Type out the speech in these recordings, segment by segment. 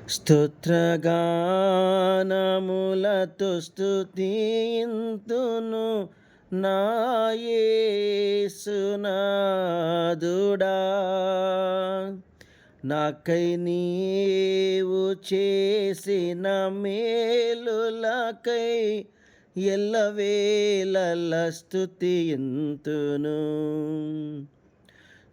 స్తోత్రగానములతో స్తుతింతును నా యేసునాథుడా. నాకై నీవు చేసిన మేలులకై ఎల్లవేళల స్తుతింతును.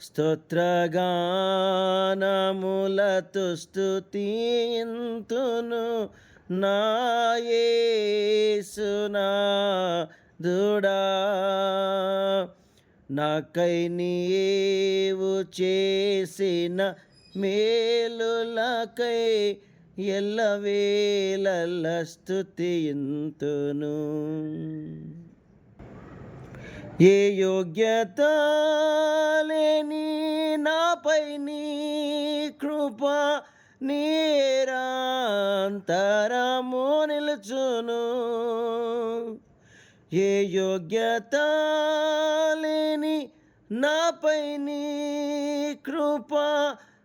స్తోత్రగానములతో స్తుతింతును నా యేసునాథుడా. నాకై నీవు చేసిన మేలులకై ఎల్లవేళల స్తుతింతును. ఏ యోగ్యత లేని నాపై నీ కృప నిరంతరము నిలుచును. ఏ యోగ్యత లేని నాపై నీ కృప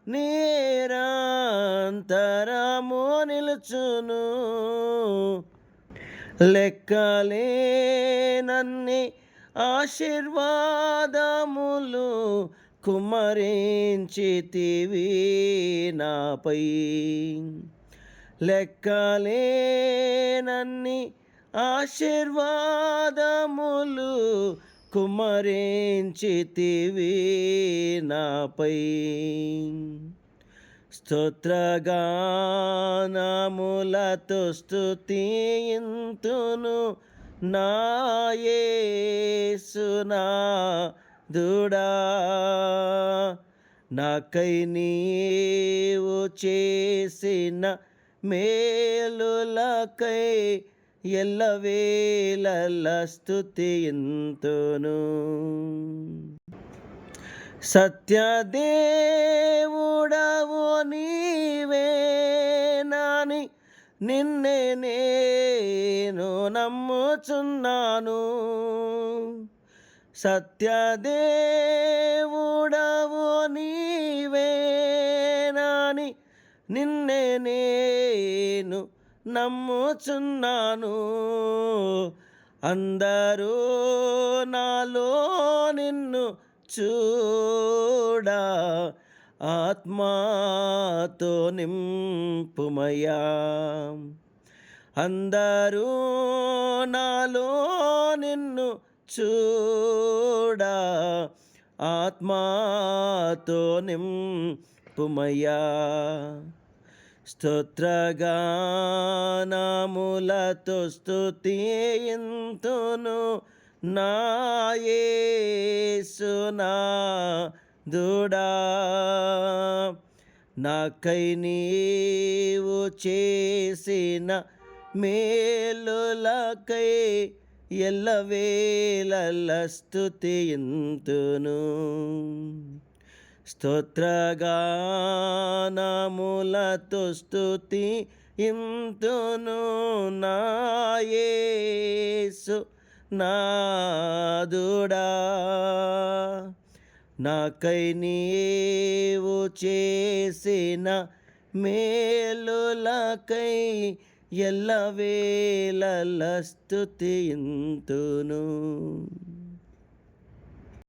నిరంతరము నిలుచును. లెక్కలేనన్ని ఆశీర్వాదములు కుమ్మరించితివి నాపై. లెక్కలేనన్ని ఆశీర్వాదములు కుమ్మరించితివి నాపై. స్తోత్రగానములతో స్తుతింతును నా యేసునాథుడా. నాకై నీవు చేసిన మేలులకై ఎల్లవేళల స్తుతింతును. సత్యదేవుడవు నీవేనని నిన్నే నేను నమ్ముచున్నాను. సత్యదేవుడవు నీవేనని నిన్నే నేను నమ్ముచున్నాను. అందరూ నాలో నిన్ను చూడా ఆత్మతో నింపుమయ్యా. అందరూ నాలో నిన్ను చూడా ఆత్మతో నింపుమయ్యా. స్తోత్రగానములతో స్తుతింతును నా యేసునాథుడా. నాకై నీవు చేసిన మేలులకై ఎల్లవేళల స్తుతింతును. స్తోత్రగానములతో స్తుతింతును నా యేసునాథుడా. నాకై నీవు చేసిన మేలులకై ఎల్లవేళల స్తుతింతును.